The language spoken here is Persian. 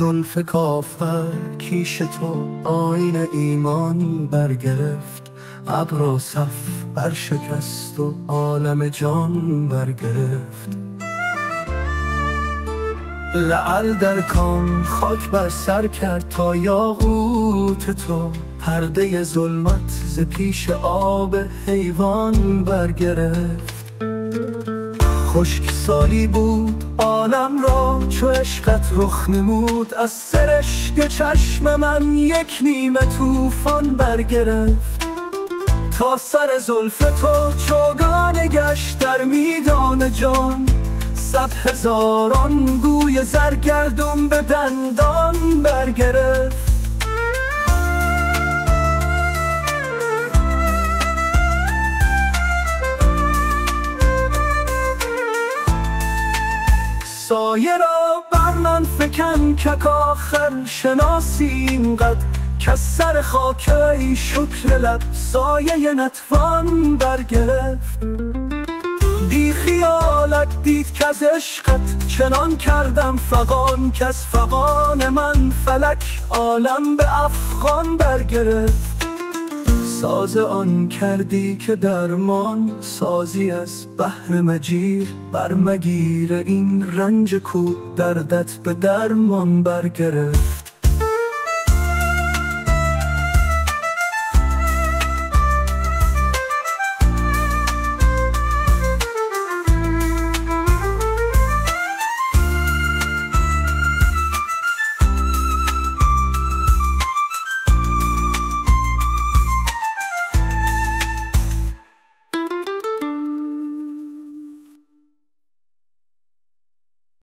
زلف کافر کیش تو آیین ایمان برگرفت. ابر صف برشکست و عالم جان برگرفت. لعل در کان خاک بر سر کرد تا یاقوت تو پرده ظلمت ز پیش آب حیوان برگرفت. خشک سالی بود عالم را چو عشقت رخ نمود، از سرشک چشم من یک نیمه طوفان برگرفت. تا سر زلف تو چوگان گشت در میدان جان، 100,000 گوی زرگردون به دندان برگرفت. سایه را بر من فکن که آخر شناسی اینقدر، که سر خاکی شکر لب سایه نتوان برگرفت. بی خیالت دید که از عشقت چنان کردم فغان، که از فغان من فلک عالم به افغان برگرفت. ساز آن کردی که درمان سازی از بحر مجیر، بر مگیر این رنج کو دردت به درمان برگرفت.